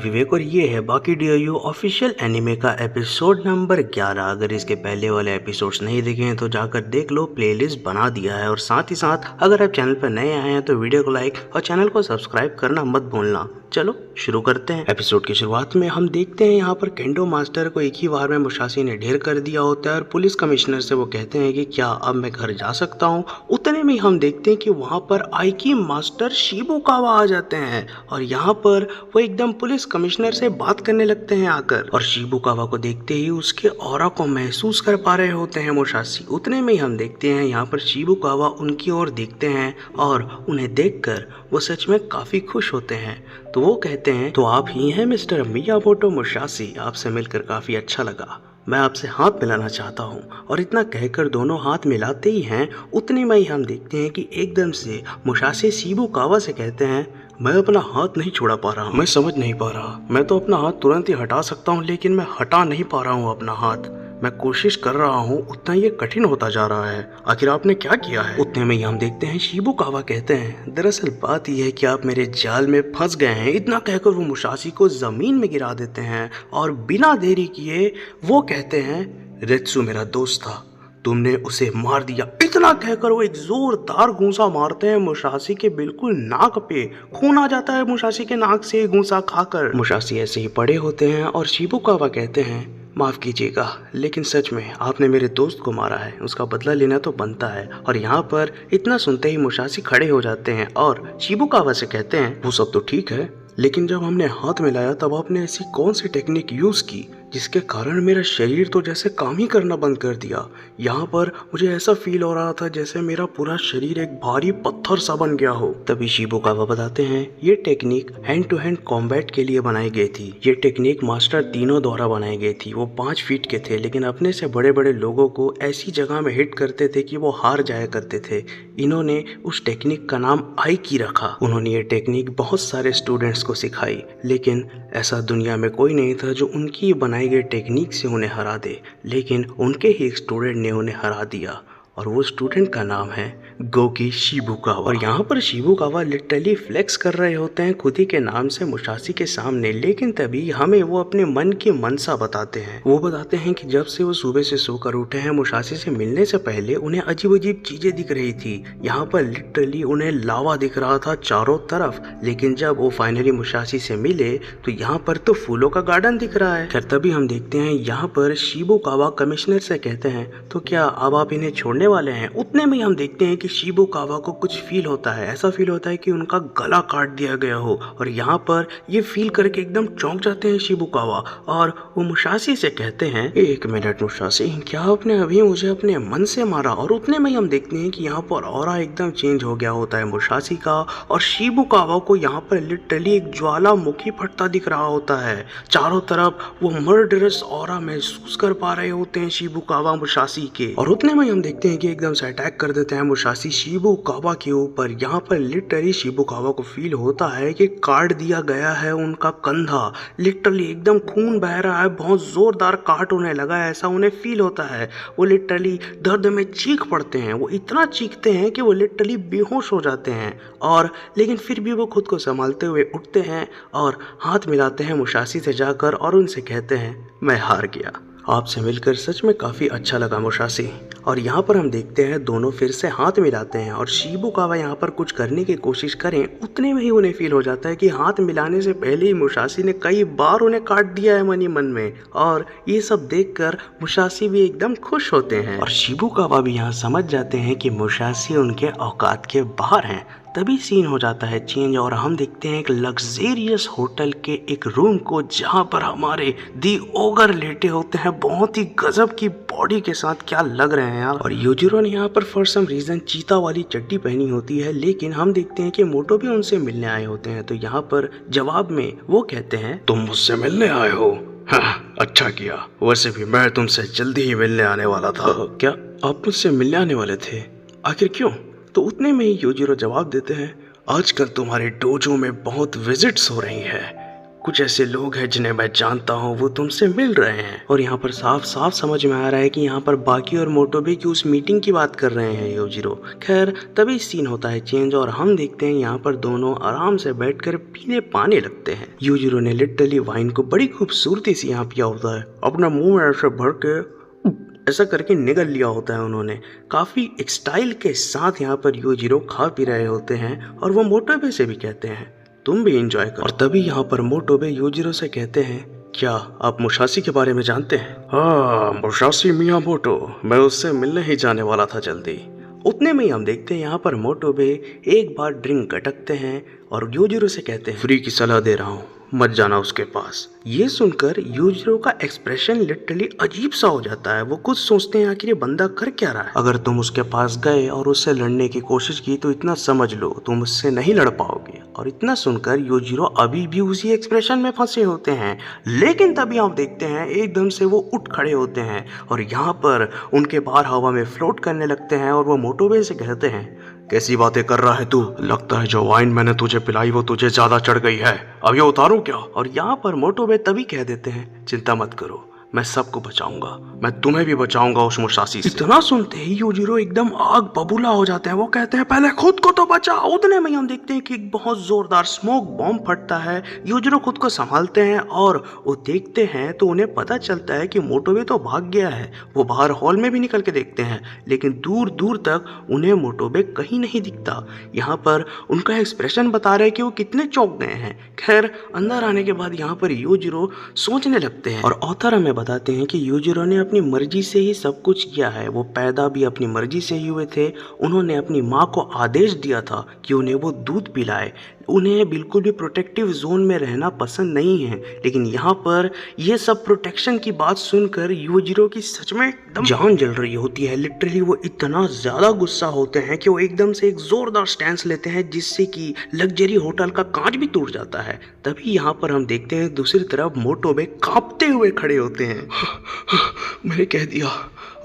विवेक और ये है बाकी डीओयू ऑफिशियल एनिमे का एपिसोड नंबर 11। अगर इसके पहले वाले एपिसोड्स नहीं देखे हैं तो जाकर देख लो, प्लेलिस्ट बना दिया है। और साथ ही साथ अगर आप चैनल पर नए आए हैं तो वीडियो को लाइक और चैनल को सब्सक्राइब करना मत भूलना। चलो शुरू करते हैं। एपिसोड की शुरुआत में हम देखते हैं यहाँ पर केंडो मास्टर को एक ही बार में मुसाशी ने ढेर कर दिया होता है और पुलिस कमिश्नर से वो कहते हैं कि क्या अब मैं घर जा सकता हूँ। उतने में हम देखते हैं कि वहाँ पर आइकी मास्टर शिबुकावा आ जाते हैं और यहाँ पर वो एकदम पुलिस कमिश्नर से बात करने लगते हैं आकर, और शिबुकावा को देखते ही उसके ऑरा को महसूस कर पा रहे होते हैं मुसाशी। उतने में हम देखते हैं यहाँ पर शिबुकावा उनकी ओर देखते हैं और उन्हें देखकर वो सच में काफी खुश होते हैं। तो वो कहते हैं, तो आप ही हैं मिस्टर मियामोटो मुसाशी, आपसे मिलकर काफी अच्छा लगा, मैं आपसे हाथ मिलाना चाहता हूँ। और इतना कहकर दोनों हाथ मिलाते ही हैं उतने में ही हम देखते हैं कि एकदम से मुसाशी शिबुकावा से कहते हैं, मैं अपना हाथ नहीं छोड़ा पा रहा हूँ, मैं समझ नहीं पा रहा, मैं तो अपना हाथ तुरंत ही हटा सकता हूँ लेकिन मैं हटा नहीं पा रहा हूँ अपना हाथ, मैं कोशिश कर रहा हूँ, उतना ये कठिन होता जा रहा है, आखिर आपने क्या किया है। उतने में ही हम देखते हैं शिबुकावा कहते हैं, दरअसल बात यह है कि आप मेरे जाल में फंस गए हैं। इतना कहकर वो मुसाशी को जमीन में गिरा देते हैं और बिना देरी किए वो कहते हैं, रेत्सु मेरा दोस्त था, तुमने उसे मार दिया। इतना कहकर वो एक जोरदार घूंसा मारते हैं मुसाशी के बिल्कुल नाक पे। खून आ जाता है मुसाशी के नाक से घूंसा खाकर। मुसाशी ऐसे ही पड़े होते हैं और शिबुकावा कहते हैं, माफ कीजिएगा लेकिन सच में आपने मेरे दोस्त को मारा है, उसका बदला लेना तो बनता है। और यहाँ पर इतना सुनते ही मुसाशी खड़े हो जाते हैं और शिबुकावा से कहते हैं, वो सब तो ठीक है लेकिन जब हमने हाथ मिलाया तब आपने ऐसी कौन सी टेक्निक यूज की जिसके कारण मेरा शरीर तो जैसे काम ही करना बंद कर दिया। यहाँ पर मुझे ऐसा फील हो रहा था जैसे मेरा पूरा शरीर एक भारी पत्थर सा बन गया हो। तभी शिबुकावा बताते हैं, ये technique hand to hand combat के लिए बनाई गई थी। ये टेक्निक मास्टर तीनों द्वारा बनाई गई थी। वो 5 फीट के थे लेकिन अपने से बड़े बड़े लोगों को ऐसी जगह में हिट करते थे कि वो हार जाया करते थे। इन्होंने उस टेक्निक का नाम आइकी रखा। उन्होंने ये टेक्निक बहुत सारे स्टूडेंट्स को सिखाई लेकिन ऐसा दुनिया में कोई नहीं था जो उनकी बनाई गई टेक्निक से उन्हें हरा दे, लेकिन उनके ही एक स्टूडेंट ने उन्हें हरा दिया और वो स्टूडेंट का नाम है गोकी शिबुकावा। और यहाँ पर शिबुकावा लिटरली फ्लेक्स कर रहे होते हैं खुद ही के नाम से मुसाशी के सामने, लेकिन तभी हमें वो अपने मन की मनसा बताते हैं। वो बताते हैं कि जब से वो सुबह से सोकर उठे हैं मुसाशी से मिलने से पहले उन्हें अजीब अजीब चीजें दिख रही थी। यहाँ पर लिटरली उन्हें लावा दिख रहा था चारों तरफ, लेकिन जब वो फाइनली मुसाशी से मिले तो यहाँ पर तो फूलों का गार्डन दिख रहा है। खैर तभी हम देखते हैं यहाँ पर शिबुकावा कमिश्नर से कहते हैं, तो क्या अब आप इन्हें छोड़ने वाले हैं। उतने में हम देखते हैं कि शिबुकावा को कुछ फील होता है, ऐसा फील होता है कि उनका गला काट दिया गया हो। और यहाँ पर ये फील करके एकदम चौंक जाते हैं शिबुकावा और वो मुसाशी से कहते हैं, एक मिनट मुसाशी, क्या आपने अभी मुझे अपने मन से मारा। और उतने में हम देखते हैं कि यहाँ पर ऑरा एकदम चेंज हो गया होता है मुसाशी का और शिबुकावा को यहाँ पर लिटरली एक ज्वालामुखी फटता दिख रहा होता है। चारों तरफ वो मर्डरस ऑरा महसूस कर पा रहे होते हैं शिबुकावा मुसाशी के। और उतने में हम देखते हैं कि एकदम से अटैक कर देते हैं मुसाशी शिबुकावा के ऊपर। यहाँ पर लिटरली शिबुकावा को फील होता है कि काट दिया गया है उनका कंधा, लिटरली एकदम खून बह रहा है, बहुत जोरदार काट उन्हें लगा है, ऐसा उन्हें फील होता है। वो लिटरली दर्द में चीख पड़ते हैं, वो इतना चीखते हैं कि वो लिटरली बेहोश हो जाते हैं। और लेकिन फिर भी वो खुद को संभालते हुए उठते हैं और हाथ मिलाते हैं मुसाशी से जाकर और उनसे कहते हैं, मैं हार गया, आपसे मिलकर सच में काफ़ी अच्छा लगा मुसाशी। और यहाँ पर हम देखते हैं दोनों फिर से हाथ मिलाते हैं और शिबुकावा यहाँ पर कुछ करने की कोशिश करें उतने में ही उन्हें फील हो जाता है कि हाथ मिलाने से पहले ही मुसाशी ने कई बार उन्हें काट दिया है मन ही मन में। और ये सब देखकर मुसाशी भी एकदम खुश होते हैं और शिबुकावा भी यहाँ समझ जाते हैं कि मुसाशी उनके औकात के बाहर हैं। तभी सीन हो जाता है चेंज और हम देखते हैं एक लग्जेरियस होटल के एक रूम को जहां पर हमारे दी ओगर लेटे होते हैं, बहुत ही गजब की बॉडी के साथ, क्या लग रहे हैं यार। और यूजिरो ने यहाँ पर फॉर सम रीजन चीता वाली चड्डी पहनी होती है, लेकिन हम देखते हैं कि मोटो भी उनसे मिलने आए होते हैं। तो यहाँ पर जवाब में वो कहते हैं, तुम मुझसे मिलने आए हो, हाँ, अच्छा किया, वैसे भी मैं तुमसे जल्दी ही मिलने आने वाला था। क्या आप मुझसे मिलने आने वाले थे, आखिर क्यों। तो उतने में ही यूजिरो जवाब देते हैं, आजकल तुम्हारे डोजो में बहुत विजिट्स हो रही हैं, कुछ ऐसे लोग हैं जिन्हें मैं जानता हूँ, वो तुमसे मिल रहे हैं। और यहाँ पर साफ साफ समझ में आ रहा है कि यहाँ पर बाकी और मोटोबे की उस मीटिंग की बात कर रहे हैं योजिरो। खैर तभी सीन होता है चेंज और हम देखते हैं यहाँ पर दोनों आराम से बैठकर पीने पाने लगते हैं। योजिरो ने लिटरली वाइन को बड़ी खूबसूरती से यहाँ पिया होता है, अपना मुंह में ऐसे भर के ऐसा करके निगल लिया होता है उन्होंने। काफी स्टाइल के साथ यहाँ पर योजिरो खा पी रहे होते हैं और वो मोटोबे से भी कहते हैं तुम भी एंजॉय करो। और तभी यहाँ पर मोटोबे योजिरो से कहते हैं क्या आप मुसाशी के बारे में जानते हैं? हाँ, मुसाशी मियामोटो, मैं उससे मिलने ही जाने वाला था जल्दी। उतने में ही हम देखते हैं यहाँ पर मोटोबे एक बार ड्रिंक गटकते हैं और योजिरो से कहते हैं फ्री की सलाह दे रहा हूँ, मत जाना उसके पास। ये सुनकर योजिरो का एक्सप्रेशन लिटरली अजीब सा हो जाता है। वो खुद सोचते हैं आखिर ये बंदा कर क्या रहा है। अगर तुम उसके पास गए और उससे लड़ने की कोशिश की तो इतना समझ लो तुम उससे नहीं लड़ पाओगे। और इतना सुनकर योजिरो अभी भी उसी एक्सप्रेशन में फंसे होते हैं। लेकिन तभी आप देखते हैं एकदम से वो उठ खड़े होते हैं और यहाँ पर उनके बाहर हवा में फ्लोट करने लगते हैं और वो मोटोबे से कहते हैं कैसी बातें कर रहा है तू? लगता है जो वाइन मैंने तुझे पिलाई वो तुझे ज्यादा चढ़ गई है, अब ये उतारूं क्या? और यहाँ पर मोटोबे तभी कह देते हैं चिंता मत करो, मैं सबको बचाऊंगा, मैं तुम्हें भी बचाऊंगा उस मुसाशी से। इतना सुनते ही योजिरो एकदम आग बबूला हो जाते हैं। वो कहते हैं पहले खुद को तो बचा। उतने में हम देखते हैं कि एक बहुत जोरदार स्मोक बॉम्ब फटता है। योजिरो खुद को संभालते हैं और वो देखते हैं तो उन्हें पता चलता है कि मोटोबे तो भाग गया है। वो बाहर हॉल में भी निकल के देखते हैं लेकिन दूर दूर तक उन्हें मोटोबे कहीं नहीं दिखता। यहाँ पर उनका एक्सप्रेशन बता रहे हैं कि वो कितने चौंक गए हैं। खैर अंदर आने के बाद यहाँ पर योजिरो सोचने लगते हैं और ऑथर हमें बताते हैं कि योजिरो ने अपनी मर्जी से ही सब कुछ किया है। वो पैदा भी अपनी मर्जी से ही हुए थे। उन्होंने अपनी माँ को आदेश दिया था कि उन्हें वो दूध पिलाए। उन्हें बिल्कुल भी प्रोटेक्टिव जोन में रहना पसंद नहीं है। लेकिन यहाँ पर ये सब प्रोटेक्शन की बात सुनकर योजिरो की सच में एकदम जान जल रही होती है। लिटरली वो इतना ज़्यादा गुस्सा होते हैं कि वो एकदम से एक ज़ोरदार स्टैंस लेते हैं जिससे कि लग्जरी होटल का कांच भी टूट जाता है। तभी यहाँ पर हम देखते हैं दूसरी तरफ मोटोबे कांपते हुए खड़े होते हैं। मैंने कह दिया,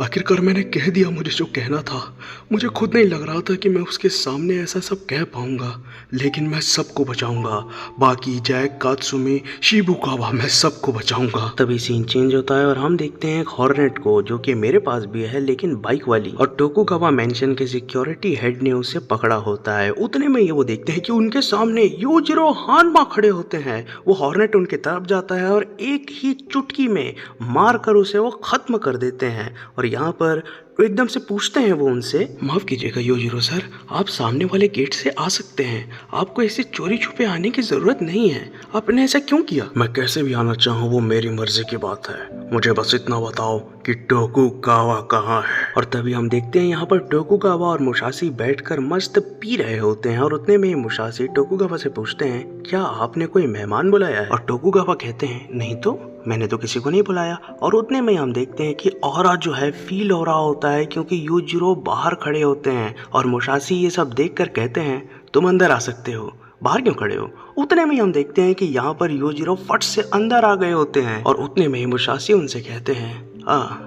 आखिरकार मैंने कह दिया मुझे जो कहना था। मुझे खुद नहीं लग रहा था कि मैं उसके सामने ऐसा सब कह पाऊंगा, लेकिन मैं सबको बचाऊंगा। बाकी जैक, कात्सुमी, शिबुकावा, मैं सबको बचाऊंगा। तभी सीन चेंज होता है और हम देखते हैं एक हॉर्नेट को जो कि मेरे पास भी है लेकिन बाइक वाली, और टोकुगावा मेंशन के सिक्योरिटी हेड ने उसे पकड़ा होता है। उतने में ये वो देखते हैं कि उनके सामने योजिरो हानमा खड़े होते हैं। वो हॉर्नेट उनके तरफ जाता है और एक ही चुटकी में मार कर उसे वो खत्म कर देते हैं। और यहाँ पर तो एकदम से पूछते हैं वो उनसे, माफ कीजिएगा योजिरो सर, आप सामने वाले गेट से आ सकते हैं, आपको ऐसे चोरी छुपे आने की जरूरत नहीं है, आपने ऐसा क्यों किया? मैं कैसे भी आना चाहूँ वो मेरी मर्जी की बात है, मुझे बस इतना बताओ कि टोकुगावा कहाँ है। और तभी हम देखते हैं यहाँ पर टोकुगावा और मुसाशी बैठकर मस्त पी रहे होते हैं। और उतने में ही मुसाशी टोकुगावा से पूछते हैं क्या आपने कोई मेहमान बुलाया है? और टोकुगावा कहते हैं नहीं तो, मैंने तो किसी को नहीं बुलाया। और उतने में हम देखते हैं कि ऑरा जो है फील हो रहा होता है क्योंकि योजिरो बाहर खड़े होते हैं और मुसाशी ये सब देखकर कहते हैं तुम अंदर आ सकते हो, बाहर क्यों खड़े हो? उतने में हम देखते हैं कि यहाँ पर योजिरो फट से अंदर आ गए होते हैं। और उतने में ही मुसाशी उनसे कहते हैं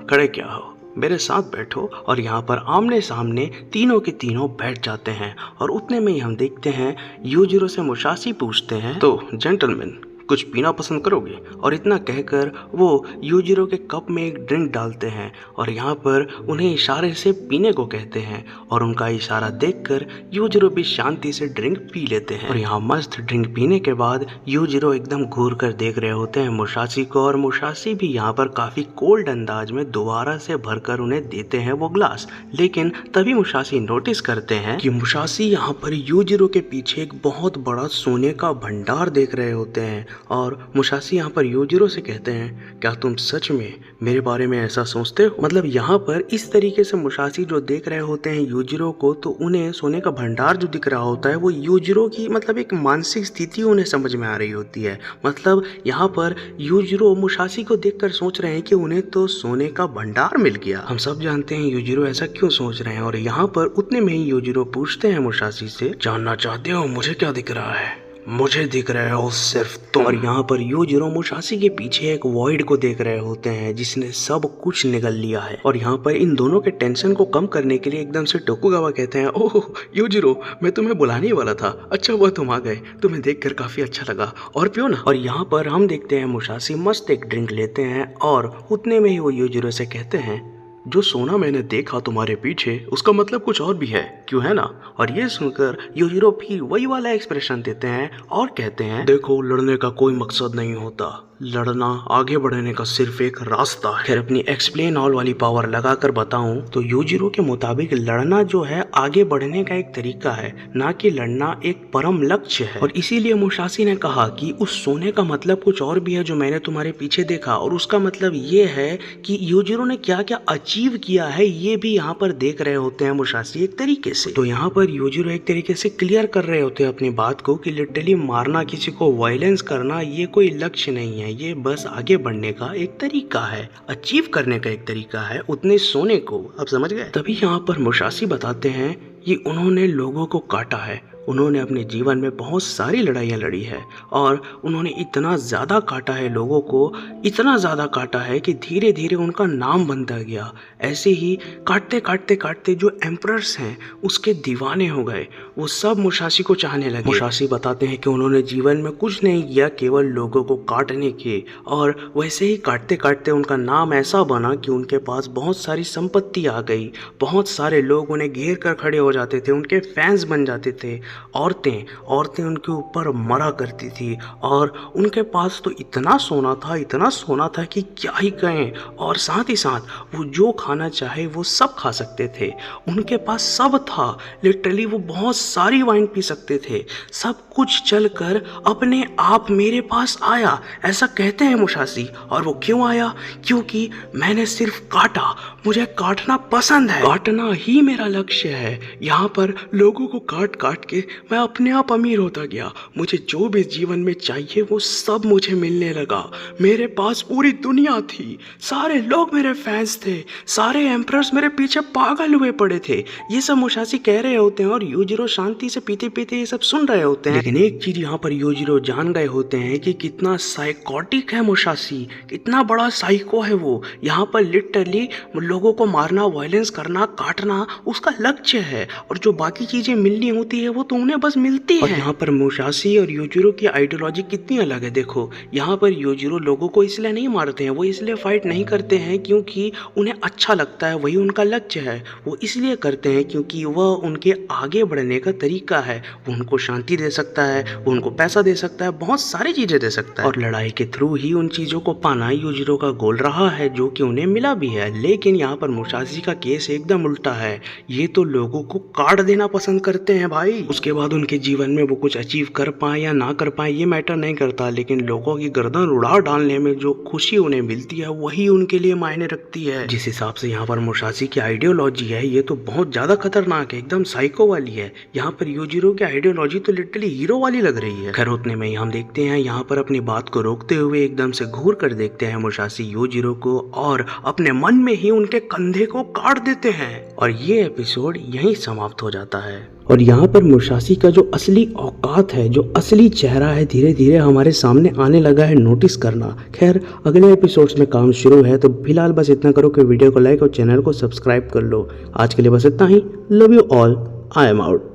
खड़े क्या हो, मेरे साथ बैठो। और यहाँ पर आमने सामने तीनों के तीनों बैठ जाते हैं। और उतने में ही हम देखते हैं योजिरो से मुसाशी पूछते हैं तो जेंटलमैन कुछ पीना पसंद करोगे? और इतना कहकर वो योजिरो के कप में एक ड्रिंक डालते हैं और यहाँ पर उन्हें इशारे से पीने को कहते हैं। और उनका इशारा देखकर योजिरो भी शांति से ड्रिंक पी लेते हैं। और यहाँ मस्त ड्रिंक पीने के बाद योजिरो एकदम घूर कर देख रहे होते हैं मुसाशी को। और मुसाशी भी यहाँ पर काफी कोल्ड अंदाज में दोबारा से भरकर उन्हें देते हैं वो ग्लास। लेकिन तभी मुसाशी नोटिस करते हैं कि मुसाशी यहाँ पर योजिरो के पीछे एक बहुत बड़ा सोने का भंडार देख रहे होते हैं। और मुसाशी यहाँ पर योजिरो से कहते हैं क्या तुम सच में मेरे बारे में ऐसा सोचते हो? मतलब यहाँ पर इस तरीके से मुसाशी जो देख रहे होते हैं योजिरो को, तो उन्हें सोने का भंडार जो दिख रहा होता है वो योजिरो की मतलब एक मानसिक स्थिति उन्हें समझ में आ रही होती है। मतलब यहाँ पर योजिरो मुसाशी को देखकर सोच रहे हैं कि उन्हें तो सोने का भंडार मिल गया। हम सब जानते हैं योजिरो ऐसा क्यों सोच रहे हैं। और यहाँ पर उतने में ही योजिरो पूछते हैं मुसाशी से जानना चाहते हो मुझे क्या दिख रहा है? मुझे दिख रहे हो सिर्फ तुम। और यहाँ पर योजिरो मुसाशी के पीछे एक वॉइड को देख रहे होते हैं जिसने सब कुछ निगल लिया है। और यहाँ पर इन दोनों के टेंशन को कम करने के लिए एकदम से टोकुगावा कहते हैं, ओह योजिरो, मैं तुम्हें बुलाने वाला था, अच्छा हुआ तुम आ गए, तुम्हें देखकर काफी अच्छा लगा, और पियो ना। और यहाँ पर हम देखते हैं मुसाशी मस्त एक ड्रिंक लेते हैं और उतने में ही वो योजिरो से कहते हैं, जो सोना मैंने देखा तुम्हारे पीछे उसका मतलब कुछ और भी है, क्यों है ना। और ये सुनकर योजिरो फिर वही वाला एक्सप्रेशन देते हैं और कहते हैं, देखो लड़ने का कोई मकसद नहीं होता, लड़ना आगे बढ़ने का सिर्फ एक रास्ता है। फिर अपनी एक्सप्लेन ऑल वाली पावर लगाकर बताऊं तो योजिरो के मुताबिक लड़ना जो है आगे बढ़ने का एक तरीका है, ना कि लड़ना एक परम लक्ष्य है। और इसीलिए मुसाशी ने कहा कि उस सोने का मतलब कुछ और भी है जो मैंने तुम्हारे पीछे देखा, और उसका मतलब ये है कि योजिरो ने क्या क्या अचीव किया है ये भी यहाँ पर देख रहे होते हैं मुसाशी एक तरीके से। तो यहाँ पर योजिरो एक तरीके से क्लियर कर रहे होते हैं अपनी बात को कि लिटरली मारना, किसी को वायलेंस करना ये कोई लक्ष्य नहीं है, ये बस आगे बढ़ने का एक तरीका है, अचीव करने का एक तरीका है उतने सोने को। आप समझ गए। तभी यहाँ पर मुसाशी बताते हैं कि उन्होंने लोगों को काटा है, उन्होंने अपने जीवन में बहुत सारी लड़ाइयाँ लड़ी है और उन्होंने इतना ज़्यादा काटा है लोगों को, इतना ज़्यादा काटा है कि धीरे धीरे उनका नाम बनता गया। ऐसे ही काटते काटते काटते जो एम्परर्स हैं उसके दीवाने हो गए, वो सब मुसाशी को चाहने लगे। मुसाशी बताते हैं कि उन्होंने जीवन में कुछ नहीं किया, केवल लोगों को काटने के, और वैसे ही काटते काटते उनका नाम ऐसा बना कि उनके पास बहुत सारी संपत्ति आ गई, बहुत सारे लोग उन्हें घेर कर खड़े हो जाते थे, उनके फैंस बन जाते थे। औरतें उनके ऊपर मरा करती थी और उनके पास तो इतना सोना था कि क्या ही कहें। और साथ ही साथ वो जो खाना चाहे वो सब खा सकते थे, उनके पास सब था, लिटरली वो बहुत सारी वाइन पी सकते थे। सब कुछ चलकर अपने आप मेरे पास आया, ऐसा कहते हैं मुसाशी। और वो क्यों आया? क्योंकि मैंने सिर्फ काटा, मुझे काटना पसंद है, काटना ही मेरा लक्ष्य है। यहाँ पर लोगों को काट काट के मैं अपने आप अमीर होता गया, मुझे जो भी जीवन में चाहिए वो सब मुझे मिलने लगा। मेरे पास पूरी दुनिया थी, सारे लोग मेरे फैंस थे, सारे एम्परर्स मेरे पीछे पागल हुए पड़े थे। ये सब मुसाशी कह रहे होते हैं और योजिरो शांति से पीते पीते ये सब सुन रहे होते हैं। लेकिन एक चीज यहाँ पर योजिरो जान गए होते हैं कि कितना साइकोटिक है मुसाशी, कितना बड़ा साइको है वो। यहाँ पर लिटरली लोगों को मारना, वायलेंस करना, काटना उसका लक्ष्य है, और जो बाकी चीजें मिलनी होती है वो तो उन्हें बस मिलती है। और यहाँ पर मुसाशी और योजिरो की आइडियोलॉजी कितनी अलग है। देखो यहाँ पर योजिरो लोगों को इसलिए नहीं मारते हैं, वो इसलिए फाइट नहीं करते हैं क्योंकि उन्हें अच्छा लगता है, वही उनका लक्ष्य है। वो इसलिए करते हैं क्योंकि वह उनके आगे बढ़ने का तरीका है, वो उनको शांति दे सकता है, वो उनको पैसा दे सकता है, बहुत सारी चीजें दे सकता है। और लड़ाई के थ्रू ही उन चीजों को पाना योजिरो का गोल रहा है, जो कि उन्हें मिला भी है। लेकिन यहाँ पर मुसाशी का केस एकदम उल्टा है, ये तो लोगों को काट देना पसंद करते हैं भाई। उसके बाद उनके जीवन में वो कुछ अचीव कर पाए या ना कर पाए ये मैटर नहीं करता, लेकिन लोगों की गर्दन उड़ा डालने में जो खुशी उन्हें मिलती है वही उनके लिए मायने रखती है। जिस हिसाब से यहाँ पर मुसाशी की आइडियोलॉजी है ये तो बहुत ज्यादा खतरनाक है, एकदम साइको वाली है। यहाँ पर योजिरो की आइडियोलॉजी तो लिटरली हीरो वाली लग रही है। खैर उतने में हम देखते हैं यहाँ पर अपनी बात को रोकते हुए एकदम से घूर कर देखते हैं मुसाशी योजिरो को, और अपने मन में ही उनके कंधे को काट देते हैं। और ये एपिसोड यहीं समाप्त हो जाता है। और यहाँ पर मुसाशी का जो असली औकात है, जो असली चेहरा है, धीरे धीरे हमारे सामने आने लगा है, नोटिस करना। खैर अगले एपिसोड्स में काम शुरू है, तो फिलहाल बस इतना करो कि वीडियो को लाइक और चैनल को सब्सक्राइब कर लो। आज के लिए बस इतना ही। Love you all, I am out.